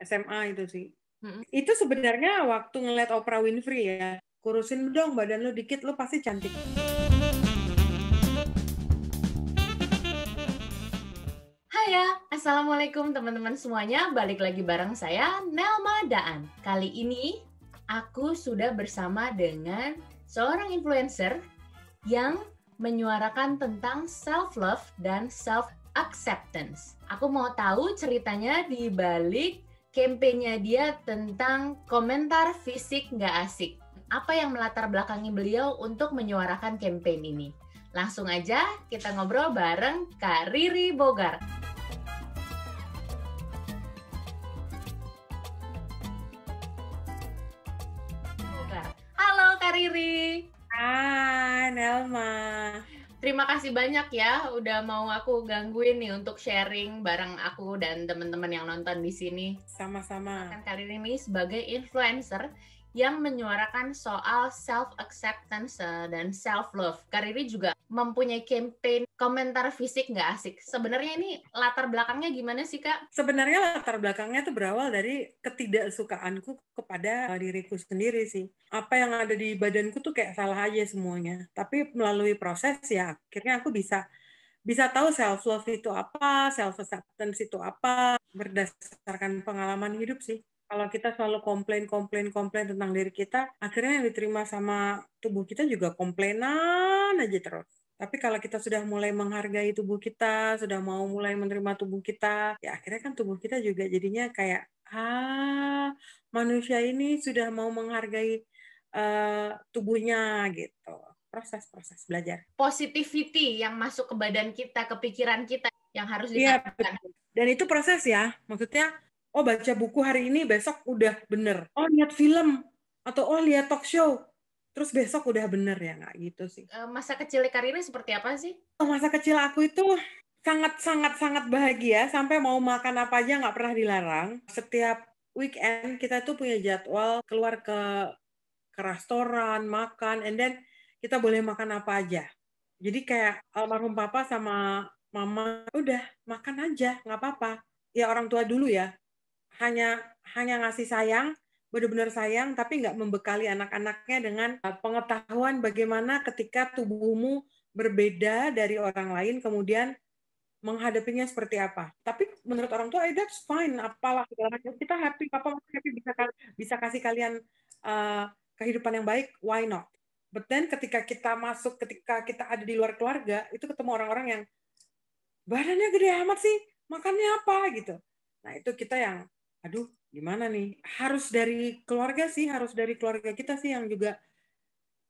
SMA itu sih. Mm-mm. Itu sebenarnya waktu ngeliat Oprah Winfrey ya, kurusin dong badan lu dikit, lu pasti cantik. Hai ya, Assalamualaikum teman-teman semuanya. Balik lagi bareng saya, Nelma Daan. Kali ini aku sudah bersama dengan seorang influencer yang menyuarakan tentang self-love dan self-acceptance. Aku mau tahu ceritanya di balik kampanye dia tentang komentar fisik nggak asik. Apa yang melatar belakangi beliau untuk menyuarakan kampanye ini? Langsung aja kita ngobrol bareng Kak Riri Bogar. Halo Kak Riri. Hai Nelma. Terima kasih banyak ya udah mau aku gangguin nih untuk sharing bareng aku dan teman-teman yang nonton di sini. Sama-sama. Kan kali ini sebagai influencer yang menyuarakan soal self-acceptance dan self-love. Kak Riri juga mempunyai campaign komentar fisik nggak asik. Sebenarnya ini latar belakangnya gimana sih, Kak? Sebenarnya latar belakangnya tuh berawal dari ketidaksukaanku kepada diriku sendiri sih. Apa yang ada di badanku tuh kayak salah aja semuanya. Tapi melalui proses ya akhirnya aku bisa tahu self love itu apa, self acceptance itu apa, berdasarkan pengalaman hidup sih. Kalau kita selalu komplain tentang diri kita, akhirnya yang diterima sama tubuh kita juga komplainan aja terus. Tapi kalau kita sudah mulai menghargai tubuh kita, sudah mau mulai menerima tubuh kita, ya akhirnya kan tubuh kita juga jadinya kayak, manusia ini sudah mau menghargai tubuhnya gitu. Proses belajar. Positivity yang masuk ke badan kita, ke pikiran kita yang harus Iya, ditanamkan. dan itu proses ya. Maksudnya, oh baca buku hari ini, besok udah bener. Oh lihat film, atau oh lihat talk show, terus besok udah bener ya, nggak gitu sih. Masa kecil Kak Riri seperti apa sih? Masa kecil aku itu sangat bahagia, sampai mau makan apa aja nggak pernah dilarang. Setiap weekend kita tuh punya jadwal keluar ke restoran, makan, and then kita boleh makan apa aja. Jadi kayak almarhum papa sama mama, udah makan aja, nggak apa-apa. Ya orang tua dulu ya, hanya ngasih sayang, benar-benar sayang, tapi nggak membekali anak-anaknya dengan pengetahuan bagaimana ketika tubuhmu berbeda dari orang lain, kemudian menghadapinya seperti apa. Tapi menurut orang tua, that's fine, apalah segala macam. Kita happy, papa happy bisa kasih kalian kehidupan yang baik, why not? But then ketika kita ada di luar keluarga, itu ketemu orang-orang yang badannya gede amat sih, makannya apa gitu. Nah itu kita yang, aduh gimana nih? Harus dari keluarga sih, harus dari keluarga kita sih yang juga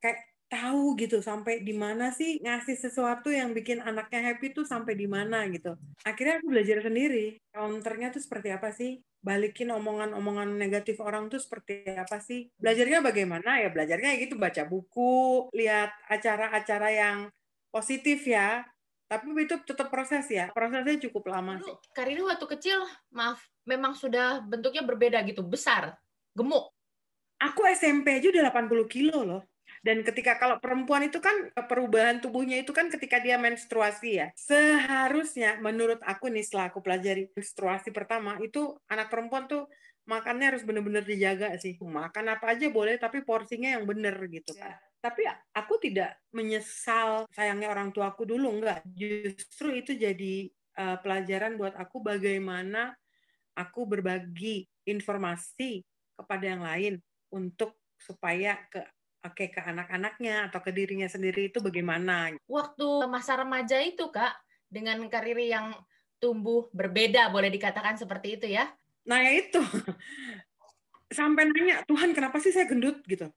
kayak tahu gitu sampai di mana sih ngasih sesuatu yang bikin anaknya happy tuh sampai di mana gitu. Akhirnya aku belajar sendiri, counternya tuh seperti apa sih? Balikin omongan-omongan negatif orang tuh seperti apa sih? Belajarnya bagaimana? Ya belajarnya gitu, baca buku, lihat acara-acara yang positif ya. Tapi itu tetap proses ya. Prosesnya cukup lama sih. Kak Riri waktu kecil, maaf, memang sudah bentuknya berbeda gitu, besar, gemuk. Aku SMP aja udah 80 kilo loh. Dan ketika kalau perempuan itu kan perubahan tubuhnya itu kan ketika dia menstruasi ya. Seharusnya menurut aku nih setelah aku pelajari menstruasi pertama itu anak perempuan tuh makannya harus bener-bener dijaga sih. Makan apa aja boleh tapi porsinya yang bener gitu kan. Tapi aku tidak menyesal sayangnya orang tuaku dulu, enggak. Justru itu jadi pelajaran buat aku bagaimana aku berbagi informasi kepada yang lain untuk supaya ke anak-anaknya atau ke dirinya sendiri itu bagaimana. Waktu masa remaja itu, Kak, dengan Kak Riri yang tumbuh berbeda, boleh dikatakan seperti itu ya? Nah ya itu, sampai nanya, Tuhan kenapa sih saya gendut gitu.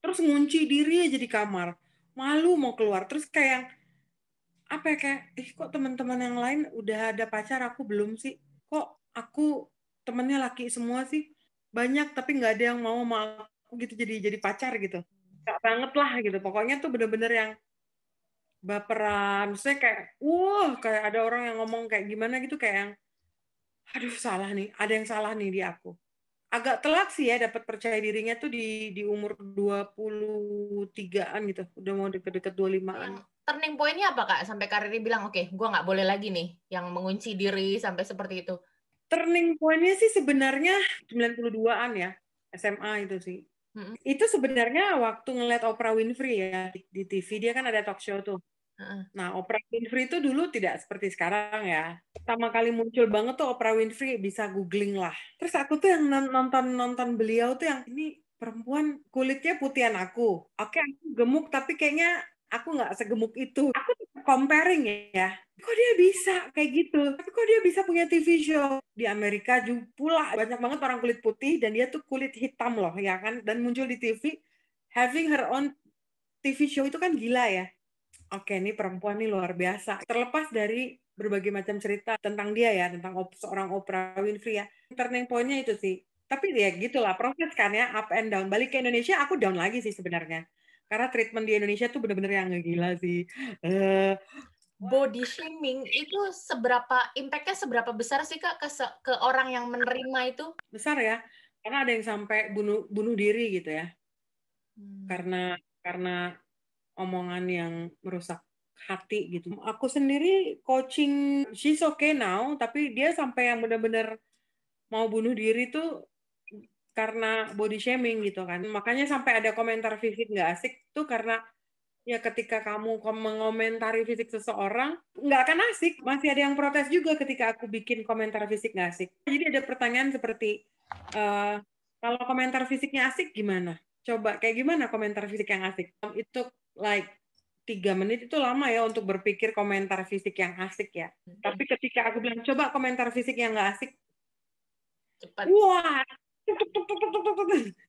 Terus ngunci diri aja di kamar, malu mau keluar. Terus kayak, apa ya, kayak, kok teman-teman yang lain udah ada pacar, aku belum sih. Kok aku temennya laki semua sih. Banyak tapi nggak ada yang mau sama aku gitu jadi pacar gitu. Gak banget lah gitu. Pokoknya tuh bener-bener yang baperan. Saya kayak, kayak ada orang yang ngomong kayak gimana gitu, kayak yang, aduh salah nih, ada yang salah nih di aku. Agak telat sih ya dapat percaya dirinya tuh di umur 23-an gitu. Udah mau deket-deket 25-an. Turning point-nya apa, Kak? Sampai Kak Riri bilang, oke, gue nggak boleh lagi nih yang mengunci diri sampai seperti itu. Turning point-nya sih sebenarnya 92-an ya, SMA itu sih. Itu sebenarnya waktu ngeliat Oprah Winfrey ya di TV, dia kan ada talk show tuh. Nah, Oprah Winfrey itu dulu tidak seperti sekarang ya. Pertama kali muncul banget tuh Oprah Winfrey, bisa googling lah. Terus aku tuh yang nonton beliau tuh yang ini perempuan kulitnya putihan aku. Oke, aku gemuk tapi kayaknya aku nggak segemuk itu. Aku tuh comparing ya. Kok dia bisa kayak gitu? Tapi kok dia bisa punya TV show? Di Amerika juga pula banyak banget orang kulit putih dan dia tuh kulit hitam loh ya kan. Dan muncul di TV, having her own TV show itu kan gila ya. Oke, ini perempuan nih luar biasa. Terlepas dari berbagai macam cerita tentang dia ya, tentang seorang Oprah Winfrey ya. Turning point-nya itu sih. Tapi ya gitulah, proses kan ya, up and down. Balik ke Indonesia, aku down lagi sih sebenarnya. Karena treatment di Indonesia tuh bener-bener yang gila sih. Body shaming itu impact-nya seberapa besar sih Kak ke orang yang menerima itu? Besar ya, karena ada yang sampai bunuh diri gitu ya. Karena omongan yang merusak hati gitu. Aku sendiri coaching, she's okay now, tapi dia sampai yang benar-benar mau bunuh diri tuh karena body shaming gitu kan. Makanya sampai ada komentar fisik nggak asik tuh karena ya ketika kamu mengomentari fisik seseorang, nggak akan asik. Masih ada yang protes juga ketika aku bikin komentar fisik nggak asik. Jadi ada pertanyaan seperti, kalau komentar fisiknya asik gimana? Coba kayak gimana komentar fisik yang asik? Itu like 3 menit itu lama ya untuk berpikir komentar fisik yang asik ya. Tapi ketika aku bilang, coba komentar fisik yang nggak asik, Cepat. wah,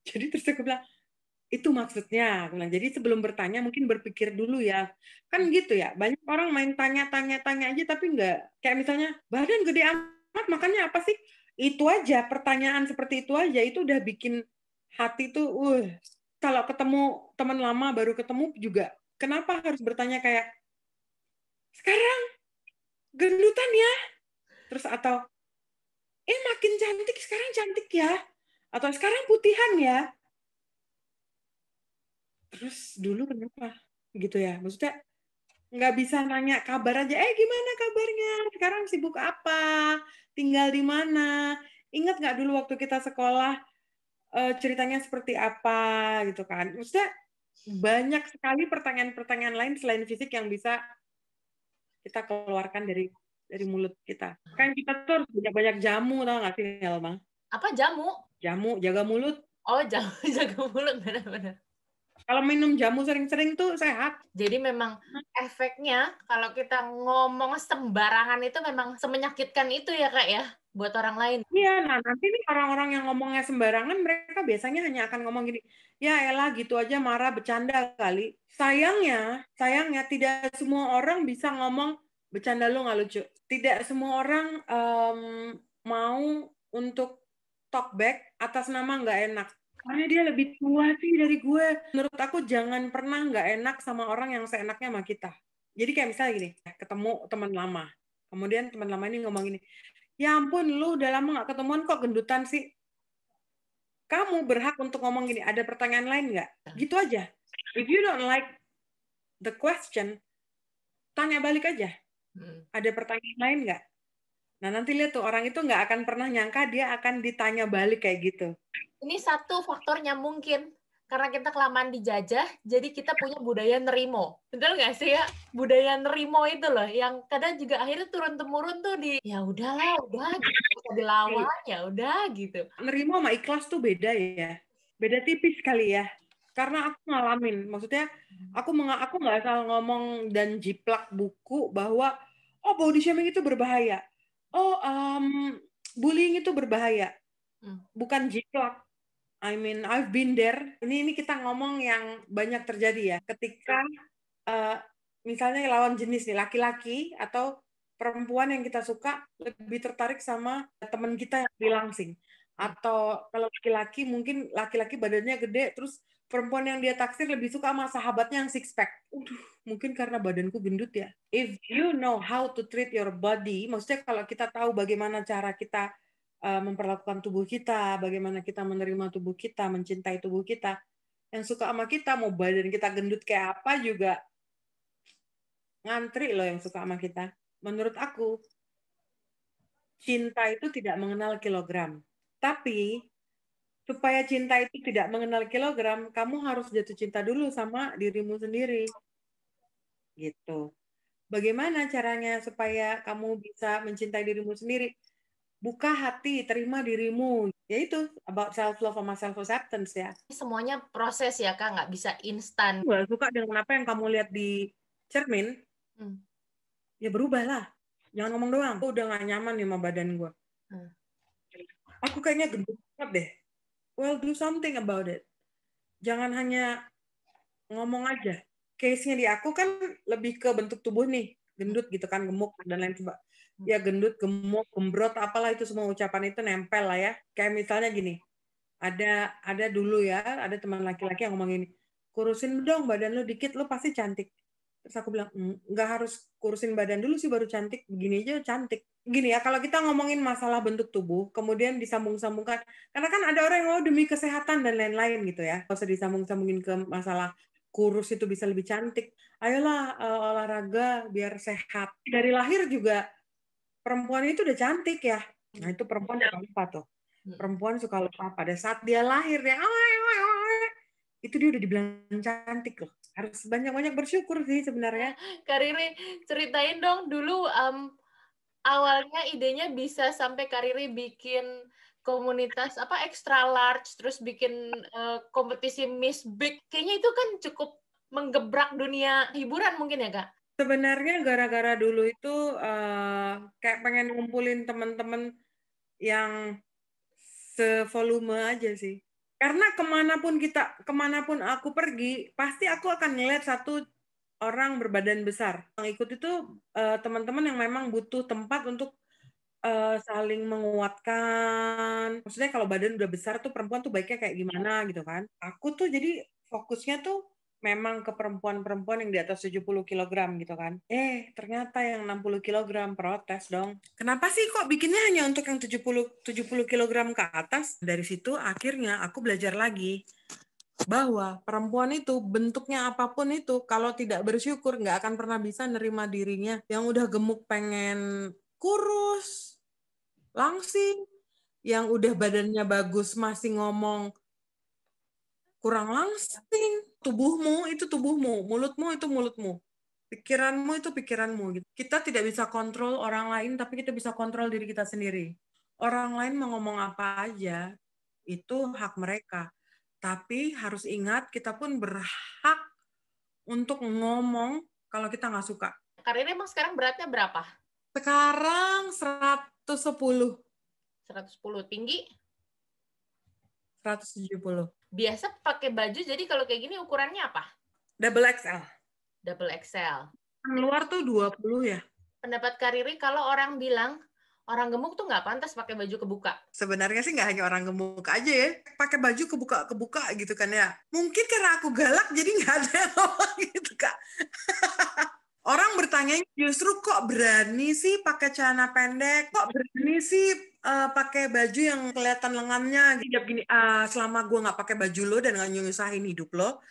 jadi terus aku bilang, itu maksudnya. Aku bilang, jadi sebelum bertanya mungkin berpikir dulu ya. Kan gitu ya, banyak orang main tanya-tanya aja tapi nggak, kayak misalnya, badan gede amat makannya apa sih? Itu aja, pertanyaan seperti itu aja, itu udah bikin hati tuh, kalau ketemu teman lama, baru ketemu juga, kenapa harus bertanya kayak, sekarang gendutan ya? Terus atau, makin cantik, sekarang cantik ya? Atau sekarang putihan ya? Terus dulu kenapa? Gitu ya, maksudnya nggak bisa nanya kabar aja, gimana kabarnya? Sekarang sibuk apa? Tinggal di mana? Ingat nggak dulu waktu kita sekolah, ceritanya seperti apa gitu kan? Maksudnya banyak sekali pertanyaan-pertanyaan lain selain fisik yang bisa kita keluarkan dari mulut kita. Kan kita tuh harus banyak-banyak jamu, tau nggak sih, Elma? Apa jamu? Jamu, jaga mulut. Oh, jamu jaga mulut, benar-benar. Kalau minum jamu sering-sering tuh sehat. Jadi memang efeknya kalau kita ngomong sembarangan itu memang semenyakitkan itu ya Kak ya, buat orang lain. Iya, nah nanti nih orang-orang yang ngomongnya sembarangan, mereka biasanya hanya akan ngomong gini, ya elah gitu aja marah, bercanda kali. Sayangnya tidak semua orang bisa ngomong, bercanda lu nggak lucu. Tidak semua orang mau untuk talk back atas nama nggak enak. Karena dia lebih tua sih dari gue. Menurut aku jangan pernah nggak enak sama orang yang seenaknya sama kita. Jadi kayak misalnya gini, ketemu teman lama. Kemudian teman lama ini ngomong gini, ya ampun, lu udah lama nggak ketemuan kok gendutan sih. Kamu berhak untuk ngomong gini, ada pertanyaan lain nggak? Gitu aja. If you don't like the question, tanya balik aja. Ada pertanyaan lain nggak? Nah, nanti lihat tuh, orang itu nggak akan pernah nyangka dia akan ditanya balik kayak gitu. Ini satu faktornya mungkin karena kita kelamaan dijajah, jadi kita punya budaya nerimo. Betul nggak sih ya? Budaya nerimo itu loh, yang kadang juga akhirnya turun-temurun tuh ya udahlah, udah gitu, bisa dilawan, ya udah gitu. Nerimo sama ikhlas tuh beda ya. Beda tipis kali ya. Karena aku ngalamin, maksudnya aku nggak asal ngomong dan jiplak buku bahwa body shaming itu berbahaya. Bullying itu berbahaya. Bukan jiplak. I mean, I've been there. Ini kita ngomong yang banyak terjadi ya. Ketika misalnya lawan jenis nih, laki-laki atau perempuan yang kita suka lebih tertarik sama teman kita yang lebih langsing. Atau kalau laki-laki, mungkin laki-laki badannya gede, terus perempuan yang dia taksir lebih suka sama sahabatnya yang six pack. Mungkin karena badanku gendut ya. If you know how to treat your body, maksudnya kalau kita tahu bagaimana cara kita memperlakukan tubuh kita, bagaimana kita menerima tubuh kita, mencintai tubuh kita, yang suka sama kita, mau badan kita gendut kayak apa juga ngantri loh yang suka sama kita. Menurut aku, cinta itu tidak mengenal kilogram. Tapi supaya cinta itu tidak mengenal kilogram, kamu harus jatuh cinta dulu sama dirimu sendiri. Gitu. Bagaimana caranya supaya kamu bisa mencintai dirimu sendiri? Buka hati, terima dirimu. Ya itu, about self-love sama self-acceptance ya. Semuanya proses ya Kak, nggak bisa instan. Gue suka dengan apa yang kamu lihat di cermin, ya berubah lah. Jangan ngomong doang. Aku udah gak nyaman nih sama badan gue. Aku kayaknya gendut banget deh. Well, do something about it. Jangan hanya ngomong aja. Case-nya di aku kan lebih ke bentuk tubuh nih. Gendut gitu kan, gemuk dan lain sebagainya. Ya gendut, gemuk, gembrot, apalah itu semua ucapan itu nempel lah ya. Kayak misalnya gini, ada dulu ya, ada teman laki-laki yang ngomong gini, kurusin dong badan lu dikit, lu pasti cantik. Terus aku bilang, nggak harus kurusin badan dulu sih baru cantik, begini aja cantik. Gini ya, kalau kita ngomongin masalah bentuk tubuh, kemudian disambung-sambungkan, karena kan ada orang yang mau demi kesehatan dan lain-lain gitu ya, nggak usah disambung-sambungin ke masalah kurus itu bisa lebih cantik. Ayolah olahraga biar sehat. Dari lahir juga perempuan itu udah cantik ya. Nah itu perempuan yang lupa tuh. Perempuan suka lupa pada saat dia lahir ya, itu dia udah dibilang cantik loh. Harus banyak-banyak bersyukur sih sebenarnya. Kak Riri, ceritain dong dulu awalnya idenya bisa sampai Kak Riri bikin komunitas apa extra large, terus bikin kompetisi Miss Big. Kayaknya itu kan cukup menggebrak dunia hiburan mungkin ya Kak? Sebenarnya gara-gara dulu itu kayak pengen ngumpulin teman-teman yang sevolume aja sih. Karena kemanapun aku pergi, pasti aku akan ngeliat satu orang berbadan besar. Yang ikut itu teman-teman yang memang butuh tempat untuk saling menguatkan. Maksudnya kalau badan udah besar tuh perempuan tuh baiknya kayak gimana gitu kan. Aku tuh jadi fokusnya tuh memang ke perempuan-perempuan yang di atas 70 kilogram gitu kan. Ternyata yang 60 kilogram protes dong. Kenapa sih kok bikinnya hanya untuk yang 70 kilogram ke atas? Dari situ akhirnya aku belajar lagi bahwa perempuan itu bentuknya apapun itu kalau tidak bersyukur nggak akan pernah bisa nerima dirinya. Yang udah gemuk pengen kurus, langsing, yang udah badannya bagus masih ngomong kurang langsing. Tubuhmu itu tubuhmu, mulutmu itu mulutmu, pikiranmu itu pikiranmu. Kita tidak bisa kontrol orang lain, tapi kita bisa kontrol diri kita sendiri. Orang lain mau ngomong apa aja, itu hak mereka. Tapi harus ingat, kita pun berhak untuk ngomong kalau kita nggak suka. Kak Riri emang sekarang beratnya berapa? Sekarang 110. 110. Tinggi? 170. Biasa pakai baju, jadi kalau kayak gini ukurannya apa? Double XL. Double XL. Yang luar tuh 20 ya. Pendapat Kak Riri, kalau orang bilang orang gemuk tuh nggak pantas pakai baju kebuka. Sebenarnya sih nggak hanya orang gemuk aja ya. Pakai baju kebuka-kebuka gitu kan ya. Mungkin karena aku galak jadi nggak ada yang ngomong gitu Kak. Orang bertanya justru kok berani sih pakai celana pendek? Kok berani sih pakai baju yang kelihatan lengannya? Gini, selama gue nggak pakai baju lo dan nggak nyusahin hidup lo,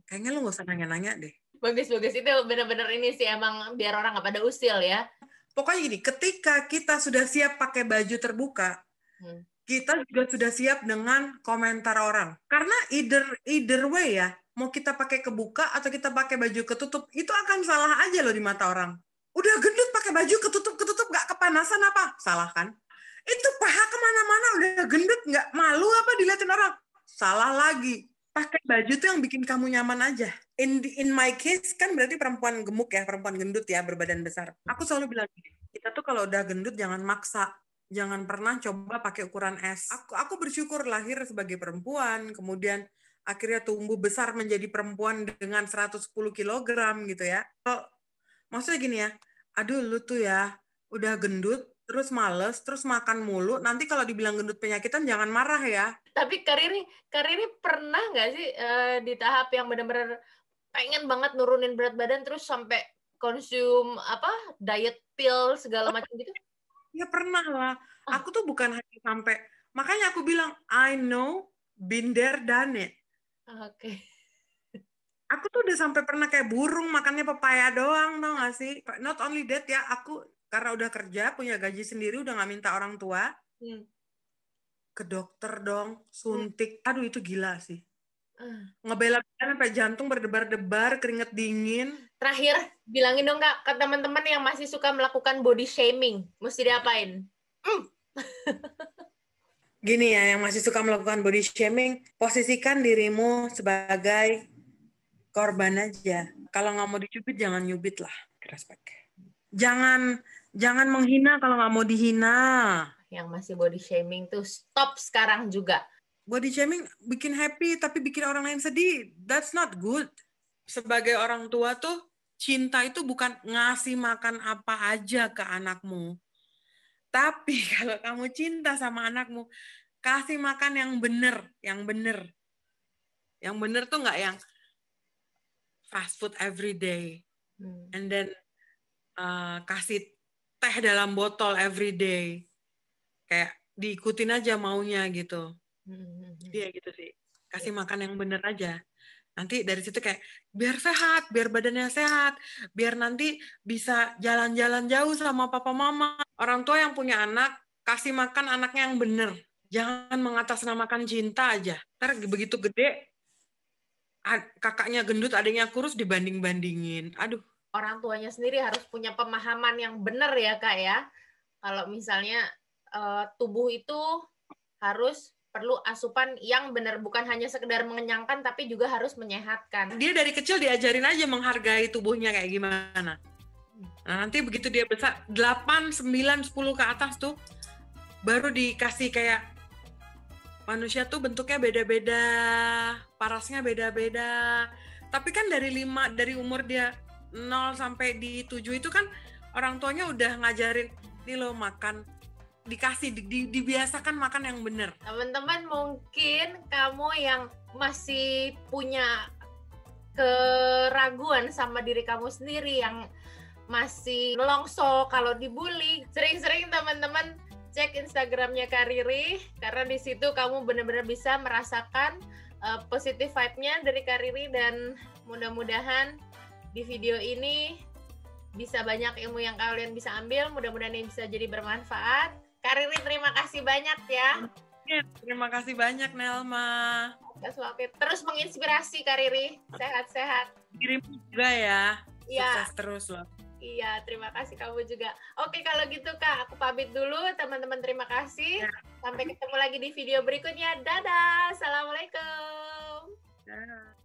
kayaknya lo nggak usah nanya-nanya deh. Bagus-bagus, itu benar-benar ini sih emang biar orang nggak pada usil ya. Pokoknya gini, ketika kita sudah siap pakai baju terbuka, kita juga sudah siap dengan komentar orang. Karena either way ya, mau kita pakai kebuka atau kita pakai baju ketutup, itu akan salah aja loh di mata orang. Udah gendut pakai baju ketutup nggak kepanasan apa? Salah kan? Itu paha kemana-mana udah gendut nggak malu apa dilihatin orang? Salah lagi. Pakai baju tuh yang bikin kamu nyaman aja. In my case kan berarti perempuan gemuk ya, perempuan gendut ya, berbadan besar. Aku selalu bilang kita tuh kalau udah gendut jangan maksa. Jangan pernah coba pakai ukuran S. Aku bersyukur lahir sebagai perempuan, kemudian akhirnya tumbuh besar menjadi perempuan dengan 110 kilogram gitu ya. Maksudnya gini ya, aduh lu tuh ya udah gendut, terus males, terus makan mulu, nanti kalau dibilang gendut penyakitan jangan marah ya. Tapi Kak Riri pernah nggak sih di tahap yang benar-benar pengen banget nurunin berat badan terus sampai konsum diet pill segala macam gitu? Ya pernah lah. Aku tuh bukan hanya sampai, makanya aku bilang I know, been there, done it. Oke. Aku tuh udah sampai pernah kayak burung makannya pepaya doang, tau gak sih? Not only that ya, aku karena udah kerja, punya gaji sendiri, udah nggak minta orang tua, ke dokter dong, suntik. Aduh, itu gila sih. Ngebela sampai jantung berdebar-debar, keringet dingin. Terakhir, bilangin dong Kak ke teman-teman yang masih suka melakukan body shaming, mesti diapain? Gini ya, yang masih suka melakukan body shaming, posisikan dirimu sebagai korban aja. Kalau nggak mau dicubit, jangan nyubit lah. Respect. Jangan menghina kalau nggak mau dihina. Yang masih body shaming tuh stop sekarang juga. Body shaming bikin happy, tapi bikin orang lain sedih. That's not good. Sebagai orang tua tuh, cinta itu bukan ngasih makan apa aja ke anakmu. Tapi kalau kamu cinta sama anakmu, kasih makan yang bener, yang bener. Yang bener tuh nggak yang fast food every day. And then kasih teh dalam botol every day. Kayak diikutin aja maunya gitu. Iya gitu sih. Kasih makan yang bener aja. Nanti dari situ kayak, biar sehat, biar badannya sehat, biar nanti bisa jalan-jalan jauh sama papa mama. Orang tua yang punya anak, kasih makan anaknya yang bener. Jangan mengatasnamakan cinta aja. Ntar begitu gede, kakaknya gendut, adiknya kurus, dibanding-bandingin. Aduh. Orang tuanya sendiri harus punya pemahaman yang benar ya Kak ya. Kalau misalnya tubuh itu harus perlu asupan yang benar, bukan hanya sekedar mengenyangkan tapi juga harus menyehatkan. Dia dari kecil diajarin aja menghargai tubuhnya kayak gimana. Nah, nanti begitu dia besar 8, 9, 10 ke atas tuh baru dikasih kayak manusia tuh bentuknya beda-beda, parasnya beda-beda. Tapi kan dari umur dia 0 sampai di 7 itu kan orang tuanya udah ngajarin nih lo makan, dikasih dibiasakan makan yang bener. Teman-teman, mungkin kamu yang masih punya keraguan sama diri kamu sendiri, yang masih nelongso kalau dibully, sering-sering teman-teman cek Instagramnya Kak Riri, karena di situ kamu benar-benar bisa merasakan positive vibe-nya dari Kak Riri, dan mudah-mudahan di video ini bisa banyak ilmu yang kalian bisa ambil, mudah-mudahan ini bisa jadi bermanfaat. Kak Riri, terima kasih banyak ya. Terima kasih banyak Nelma. Terus menginspirasi Kak Riri, sehat-sehat. Kirim juga ya. Iya. Sukses terus loh. Iya, terima kasih kamu juga. Oke, kalau gitu Kak, aku pamit dulu. Teman-teman, terima kasih. Sampai ketemu lagi di video berikutnya. Dadah, assalamualaikum. Dadah.